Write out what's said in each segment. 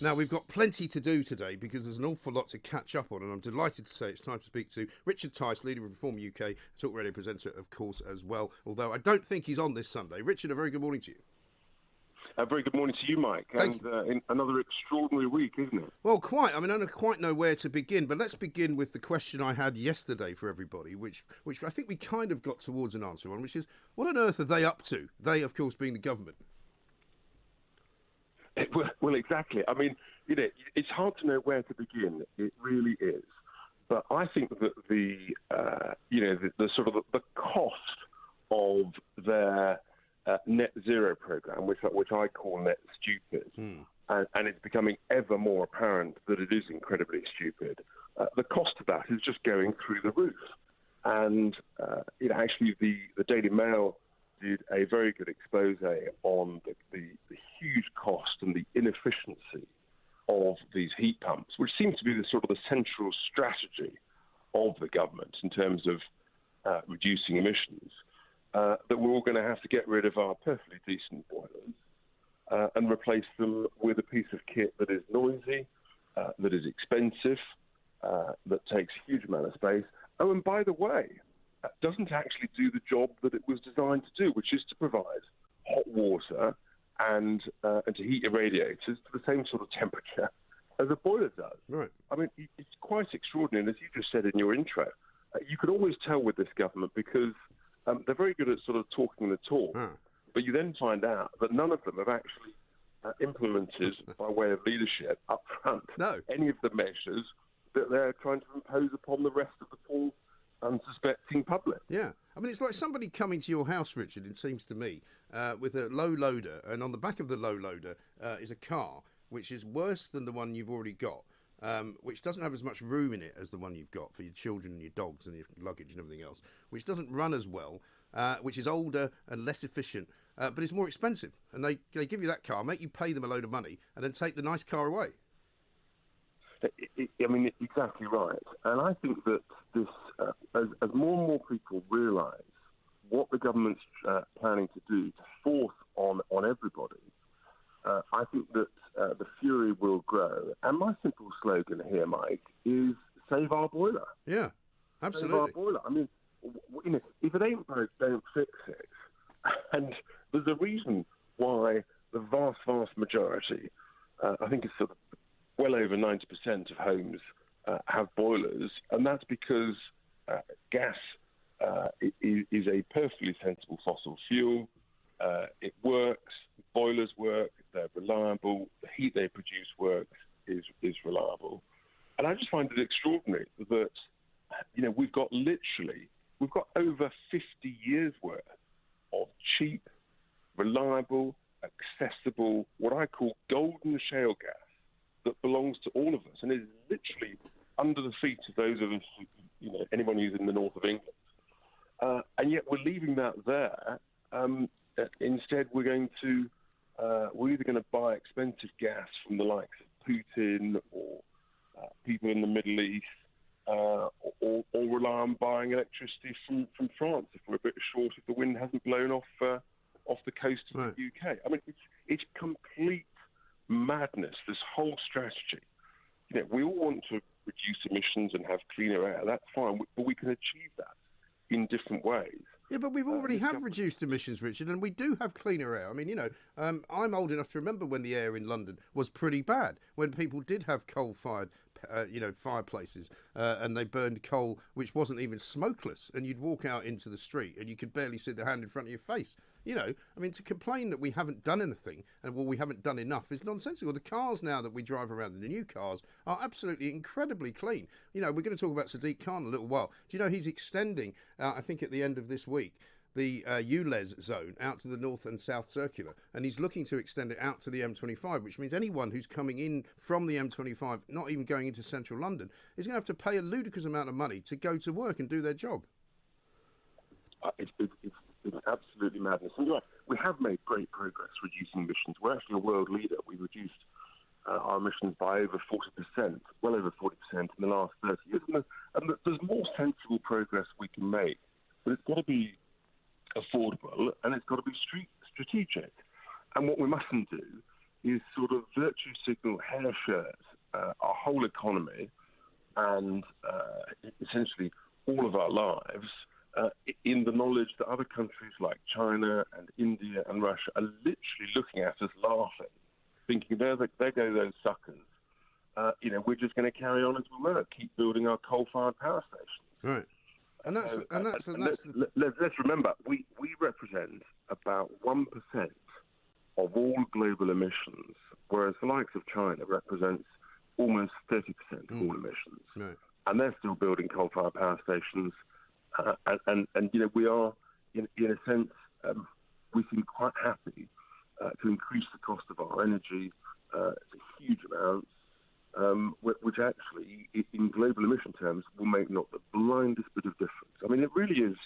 Now, we've got plenty to do today because there's an awful lot to catch up on, and I'm delighted to say it's time to speak to Richard Tice, leader of Reform UK, talk radio presenter, of course, as well, although I don't think he's on this Sunday. Richard, a very good morning to you. A very good morning to you, Mike. Thank you. In another extraordinary week, isn't it? Well, quite. I mean, I don't quite know where to begin, but let's begin with the question I had yesterday for everybody, which I think we kind of got towards an answer on, which is, what on earth are they up to? They, of course, being the government. Well, exactly. I mean, it's hard to know where to begin. It really is. But I think that the sort of the cost of their net zero program, which I call net stupid, and it's becoming ever more apparent that it is incredibly stupid. The cost of that is just going through the roof. And actually, the Daily Mail did a very good expose on the huge cost and the inefficiency of these heat pumps, which seems to be the sort of the central strategy of the government in terms of reducing emissions. That we're all going to have to get rid of our perfectly decent boilers and replace them with a piece of kit that is noisy, that is expensive, that takes a huge amount of space. Oh, and by the way, doesn't actually do the job that it was designed to do, which is to provide hot water and to heat your radiators to the same sort of temperature as a boiler does. Right. I mean, it's quite extraordinary. And as you just said in your intro, you can always tell with this government because they're very good at sort of talking the talk, but you then find out that none of them have actually implemented, by way of leadership up front, any of the measures that they're trying to impose upon the rest of the poor unsuspecting public. Yeah. I mean, it's like somebody coming to your house, Richard, it seems to me, with a low loader, and on the back of the low loader is a car which is worse than the one you've already got, which doesn't have as much room in it as the one you've got for your children and your dogs and your luggage and everything else, which doesn't run as well, which is older and less efficient, but it's more expensive. And they give you that car, make you pay them a load of money, and then take the nice car away. I mean, exactly right. And I think that this, as more and more people realise what the government's planning to do to force on everybody, I think that the fury will grow. And my simple slogan here, Mike, is save our boiler. Yeah, absolutely. Save our boiler. I mean, if it ain't broke, don't fix it. And there's a reason why the vast, vast majority, I think it's sort of well over 90% of homes have boilers, and that's because gas is a perfectly sensible fossil fuel. It works, boilers work, they're reliable, the heat they produce works, is reliable. And I just find it extraordinary that, we've got over 50 years worth of cheap, reliable, accessible, what I call golden shale gas, that belongs to all of us and is literally under the feet of those of us, anyone who's in the north of England. And yet we're leaving that there. Instead, we're either going to buy expensive gas from the likes of Putin or people in the Middle East, or rely on buying electricity from France if we're a bit short, if the wind hasn't blown off the coast of the UK. I mean, it's complete madness, this whole strategy. We all want to reduce emissions and have cleaner air. That's fine, but we can achieve that in different ways. Yeah, but we've already reduced emissions, Richard, and we do have cleaner air. I mean, I'm old enough to remember when the air in London was pretty bad, when people did have coal-fired, fireplaces, and they burned coal which wasn't even smokeless, and you'd walk out into the street and you could barely see the hand in front of your face. To complain that we haven't done anything and we haven't done enough is nonsensical. The cars now that we drive around in the new cars are absolutely incredibly clean. We're going to talk about Sadiq Khan in a little while. Do you know he's extending, I think at the end of this week, the ULEZ zone out to the North and South Circular, and he's looking to extend it out to the M25, which means anyone who's coming in from the M25, not even going into central London, is going to have to pay a ludicrous amount of money to go to work and do their job. It's absolutely madness. And you're right, we have made great progress reducing emissions. We're actually a world leader. We reduced our emissions by over 40%, well over 40% in the last 30 years. And there's more sensible progress we can make, but it's got to be affordable and it's got to be strategic. And what we mustn't do is sort of virtue signal hair shirt our whole economy and essentially all of our lives in the knowledge that other countries like China and India and Russia are literally looking at us laughing, thinking, there go those suckers. We're just going to carry on as we were, keep building our coal-fired power stations. Right. Let's remember, we represent about 1% of all global emissions, whereas the likes of China represents almost 30% of all emissions. Right. And they're still building coal-fired power stations. And we are, in a sense, we seem quite happy to increase the cost of our energy to huge amounts, which actually, in global emission terms, will make not the blindest bit of difference. I mean, it really is.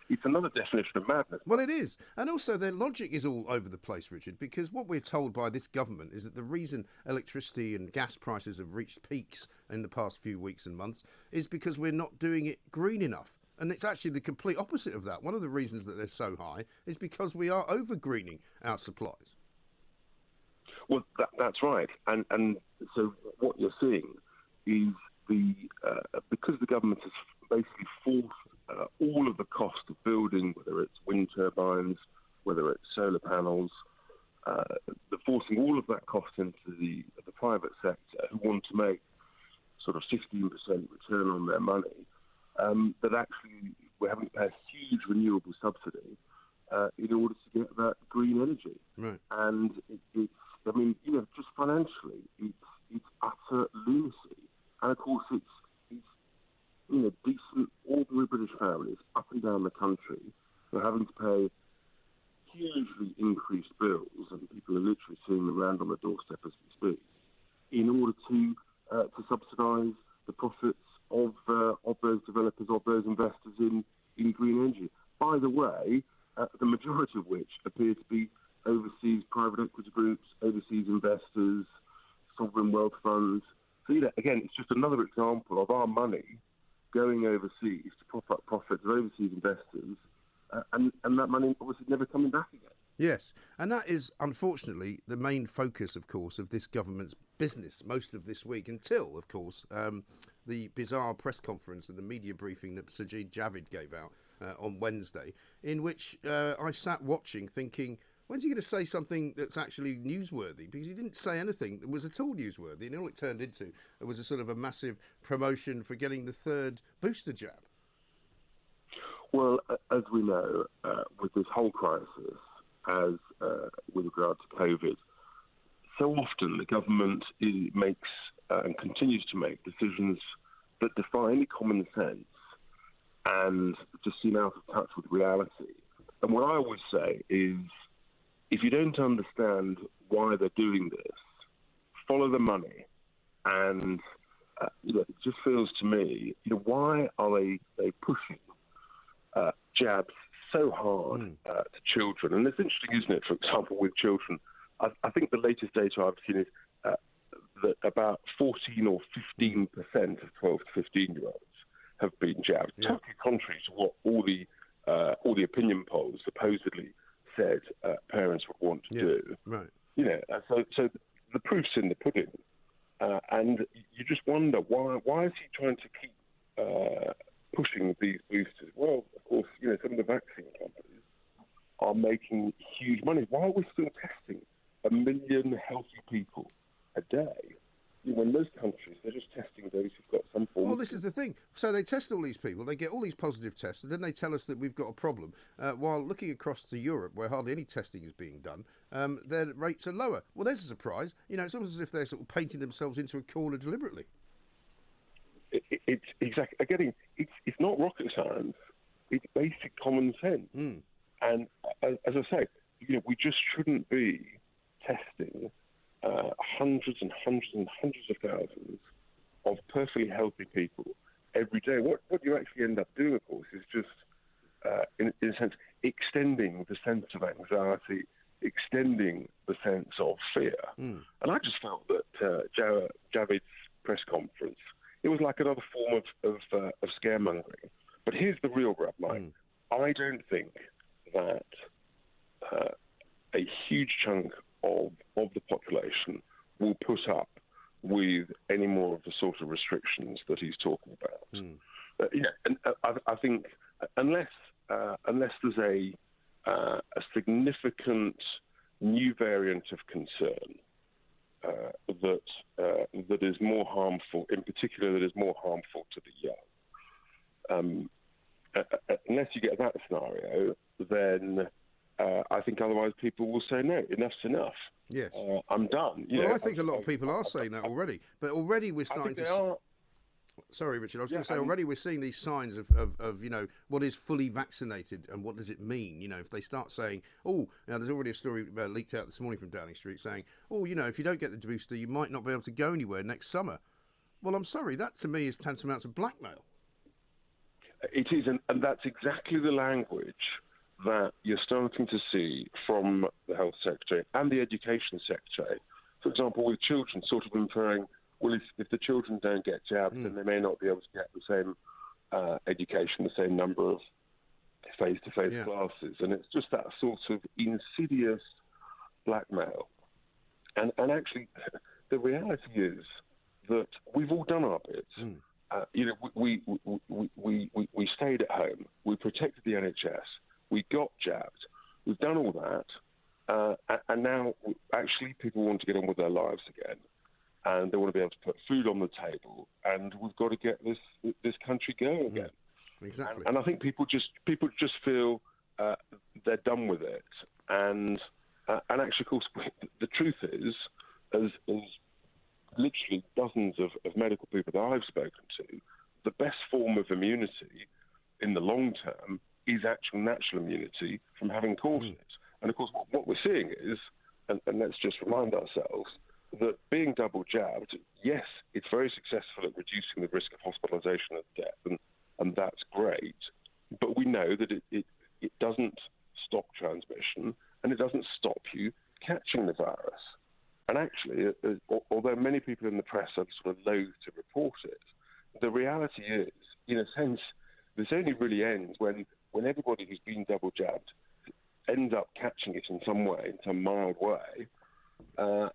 It's another definition of madness. Well, it is. And also their logic is all over the place, Richard, because what we're told by this government is that the reason electricity and gas prices have reached peaks in the past few weeks and months is because we're not doing it green enough. And it's actually the complete opposite of that. One of the reasons that they're so high is because we are over-greening our supplies. Well, that's right. And so what you're seeing is because the government has basically forced all of the cost of building, whether it's wind turbines, whether it's solar panels, they're forcing all of that cost into the private sector, who want to make sort of 16% return on their money, that actually we're having to pay a huge renewable subsidy in order to get that green energy. Right. And just financially, it's utter lunacy. And of course, it's decent, ordinary British families up and down the country who are having to pay hugely increased bills, and people are literally seeing them around on the doorstep as we speak, in order to subsidise the profits of those developers, of those investors in green energy. By the way, the majority of which appear to be overseas private equity groups, overseas investors, sovereign wealth funds. So, again, it's just another example of our money going overseas to prop up profits of overseas investors, and that money obviously never coming back again. Yes, and that is, unfortunately, the main focus, of course, of this government's business most of this week, until, of course, the bizarre press conference and the media briefing that Sajid Javid gave out on Wednesday, in which I sat watching thinking, when's he going to say something that's actually newsworthy? Because he didn't say anything that was at all newsworthy, and all it turned into was a sort of a massive promotion for getting the third booster jab. Well, as we know, with this whole crisis, as with regard to COVID, so often the government makes and continues to make decisions that defy any common sense and just seem out of touch with reality. And what I always say is, if you don't understand why they're doing this, follow the money. And it just feels to me, why are they pushing jabs so hard to children? And it's interesting, isn't it, for example, with children, I think the latest data I've seen is that about 14 or 15% of 12 to 15-year-olds have been jabbed, totally contrary to what all the opinion polls supposedly said parents would want to do. Right. So the proof's in the pudding, and you just wonder why is he trying to keep pushing these boosters? Well, of course, some of the vaccine companies are making huge money. Why are we still testing 1 million healthy people a day? In most countries, they're just testing those who've got some form. Well, this is the thing. So they test all these people, they get all these positive tests, and then they tell us that we've got a problem. While looking across to Europe, where hardly any testing is being done, their rates are lower. Well, there's a surprise. It's almost as if they're sort of painting themselves into a corner deliberately. It's exactly. Again, it's not rocket science. It's basic common sense. And as I say, we just shouldn't be testing hundreds and hundreds and hundreds of thousands of perfectly healthy people every day. What you actually end up doing, of course, is just, in a sense, extending the sense of anxiety, extending the sense of fear. And I just felt that Javid's press conference, it was like another form of scaremongering. But here's the real rub, Mike. I don't think that a huge chunk of the population with any more of the sort of restrictions that he's talking about. And I think unless there's a significant new variant of concern that is more harmful, in particular, that is more harmful to the young. Unless you get that scenario, then I think otherwise people will say, no, enough's enough. Yes. I'm done. I think a lot of people are saying that already. But already we're starting to... Sorry, Richard. I was going to say already we're seeing these signs of what is fully vaccinated and what does it mean? If they start saying, there's already a story leaked out this morning from Downing Street saying, if you don't get the booster, you might not be able to go anywhere next summer. Well, I'm sorry, that to me is tantamount to blackmail. It is, and that's exactly the language that you're starting to see from the Health Secretary and the Education Secretary. For example, with children sort of inferring, well, if the children don't get jabbed, then they may not be able to get the same education, the same number of face-to-face classes. And it's just that sort of insidious blackmail. And actually, the reality is that we've all done our bits. We stayed at home. We protected the NHS. We got jabbed. We've done all that. And now, actually, people want to get on with their lives again. And they want to be able to put food on the table, and we've got to get this country going again. Exactly. And I think people just feel they're done with it. And actually, of course, the truth is, as literally dozens of medical people that I've spoken to, the best form of immunity in the long term is actual natural immunity from having caught it. And of course, what we're seeing is, and let's just remind ourselves, that being double jabbed, yes, it's very successful at reducing the risk of hospitalisation and death, and that's great. But we know that it doesn't stop transmission, and it doesn't stop you catching the virus. And actually, although many people in the press are sort of loath to report it, the reality is, in a sense, this only really ends when everybody who's been double jabbed ends up catching it in some way, in some mild way,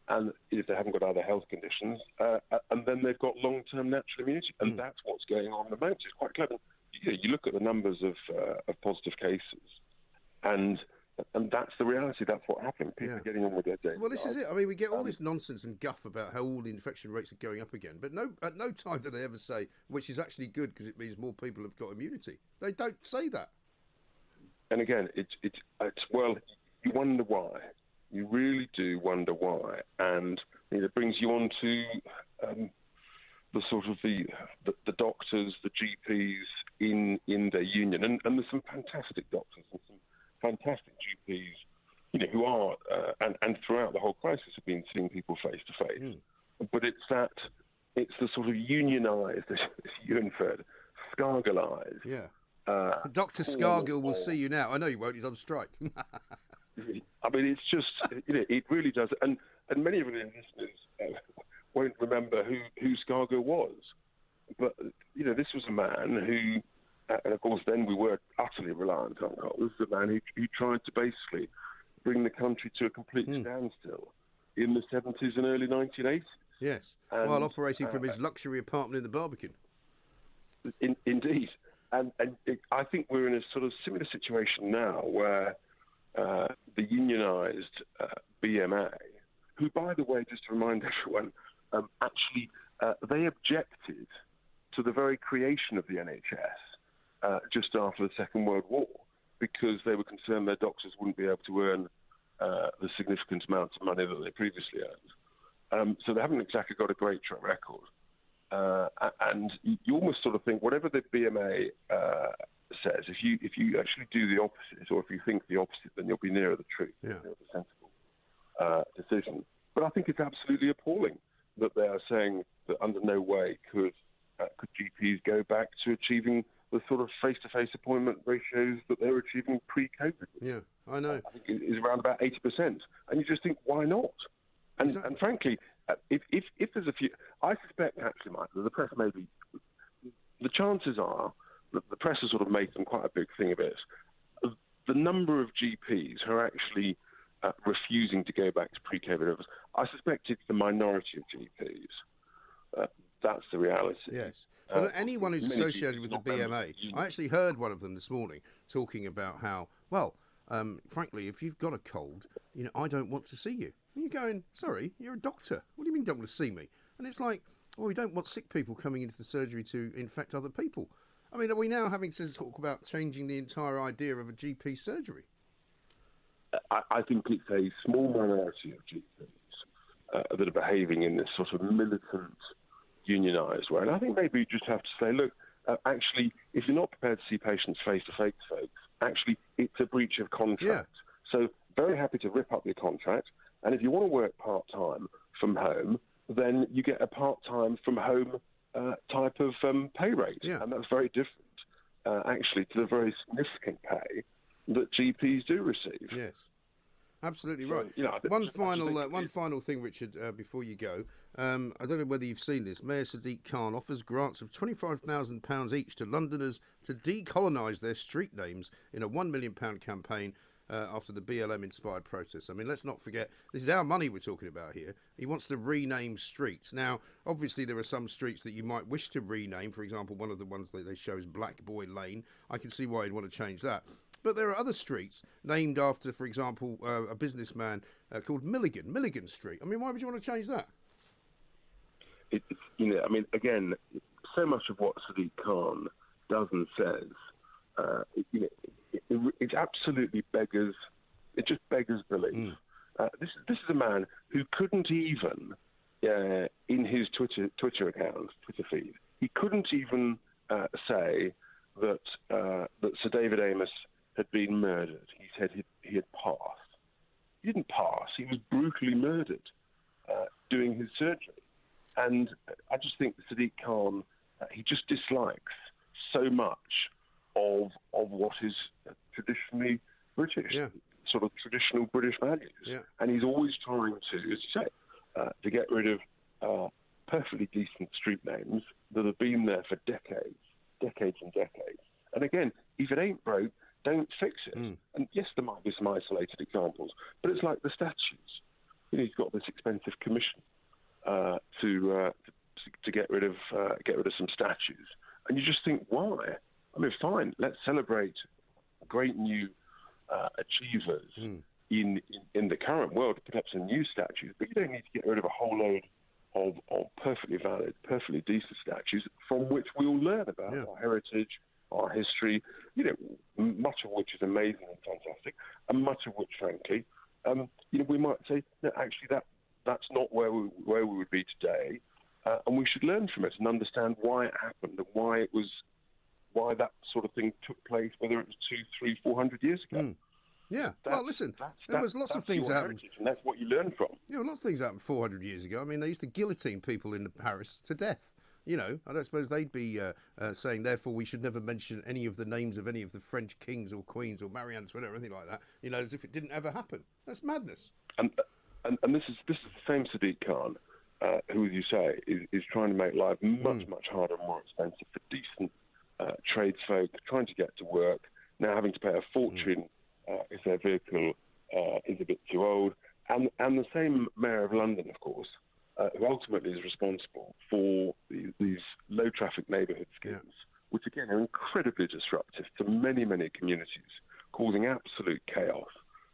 and if they haven't got other health conditions, and then they've got long-term natural immunity, and that's what's going on at the moment. It's quite clever. You look at the numbers of positive cases, and that's the reality. That's what happened. People are getting on with their daily Well, this lives. is it. I mean, we get all this nonsense and guff about how all the infection rates are going up again, but at no time do they ever say, which is actually good because it means more people have got immunity. They don't say that. And again, it's well, you wonder why. You really do wonder why, and it brings you on to the sort of the doctors, the GPs in their union, and there's some fantastic doctors and some fantastic GPs, who are and throughout the whole crisis have been seeing people face to face. But it's the sort of unionised, as you inferred, Scargill-ised. Yeah. Dr. Scargill will see you now. I know you won't. He's on strike. I mean, it's just, it really does. And many of the listeners won't remember who Scargill was. But, this was a man who, and of course then we were utterly reliant on coal. This is a man who tried to basically bring the country to a complete standstill in the 70s and early 1980s. Yes, while operating from his luxury apartment in the Barbican. Indeed. And I think we're in a sort of similar situation now where the unionised BMA, who, by the way, just to remind everyone, actually they objected to the very creation of the NHS just after the Second World War because they were concerned their doctors wouldn't be able to earn the significant amounts of money that they previously earned. So they haven't exactly got a great track record. And you almost sort of think whatever the BMA says, if you actually do the opposite, or if you think the opposite, then you'll be nearer the truth, nearer the sensible decision. But I think it's absolutely appalling that they are saying that under no way could GPs go back to achieving the sort of face-to-face appointment ratios that they were achieving pre-COVID. Yeah, I know. I think it is around about 80%. And you just think, why not? And, exactly. And frankly, if there's a few, I suspect actually, Mike, that the press may be, the chances are that the press has sort of made them quite a big thing of it. The number of GPs who are actually refusing to go back to pre-COVID levels, I suspect it's the minority of GPs. the reality. Yes. But anyone who's many associated with the GPs are not BMA, members of the I actually heard one of them this morning talking about how, well, frankly, if you've got a cold, I don't want to see you. And you're going, sorry, you're a doctor. What do you mean don't want to see me? And it's like, well, we don't want sick people coming into the surgery to infect other people. I mean, are we now having to talk about changing the entire idea of a GP surgery? I think it's a small minority of GPs that are behaving in this sort of militant, unionised way. And I think maybe you just have to say, look, actually, if you're not prepared to see patients face-to-face, folks, actually, it's a breach of contract. Yeah. So very happy to rip up your contract. And if you want to work part-time from home, then you get a part-time from home type of pay rate. Yeah. And that's very different, actually, to the very significant pay that GPs do receive. Yes. Absolutely right. So, one final thing, Richard, before you go. I don't know whether you've seen this. Mayor Sadiq Khan offers grants of £25,000 each to Londoners to decolonise their street names in a £1 million campaign after the BLM-inspired protest. I mean, let's not forget, this is our money we're talking about here. He wants to rename streets. Now, obviously, there are some streets that you might wish to rename. For example, one of the ones that they show is Black Boy Lane. I can see why he'd want to change that. But there are other streets named after, for example, a businessman called Milligan Street. I mean, why would you want to change that? I mean, again, so much of what Sadiq Khan does and says, it absolutely beggars belief. This is a man who couldn't even, in his Twitter feed, he couldn't even say that Sir David Amos had been murdered. He said he had passed. He didn't pass. He was brutally murdered doing his surgery. And I just think Sadiq Khan, he just dislikes so much of what is traditionally British, sort of traditional British values. Yeah. And he's always trying to, as you say, to get rid of perfectly decent street names that have been there for decades and decades. And again, if it ain't broke, don't fix it. And yes, there might be some isolated examples, but it's like the statues. He's got this expensive commission to get rid of some statues, and you just think, why? I mean, fine, let's celebrate great new achievers in the current world, put up some new statues, but you don't need to get rid of a whole load of perfectly valid, perfectly decent statues from which we all learn about our heritage, our history, much of which is amazing and fantastic, and much of which, frankly, we might say, no, actually, that's not where we would be today, and we should learn from it and understand why it happened and why that sort of thing took place, whether it was 200, 300, 400 years ago. Yeah. Well, listen, there was lots of things that happened. And that's what you learn from. Lots of things happened 400 years ago. I mean, they used to guillotine people in Paris to death. I don't suppose they'd be saying, therefore, we should never mention any of the names of any of the French kings or queens or Marie Antoinette or anything like that, as if it didn't ever happen. That's madness. And this is the same Sadiq Khan, who, as you say, is trying to make life much harder and more expensive for decent tradesfolk trying to get to work, now having to pay a fortune if their vehicle is a bit too old. And the same Mayor of London, of course, who ultimately is responsible for these low-traffic neighbourhood schemes, which, again, are incredibly disruptive to many, many communities, causing absolute chaos,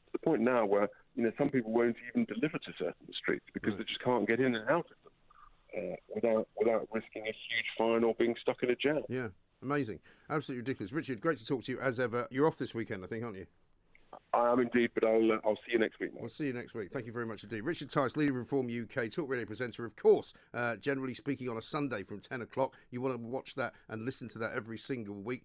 to the point now where some people won't even deliver to certain streets because they just can't get in and out of them without risking a huge fine or being stuck in a jam. Yeah, amazing. Absolutely ridiculous. Richard, great to talk to you as ever. You're off this weekend, I think, aren't you? I am indeed, but I'll see you next week, mate. We'll see you next week. Thank you very much indeed. Richard Tice, leader of Reform UK, talk radio presenter, of course, generally speaking on a Sunday from 10 o'clock. You want to watch that and listen to that every single week.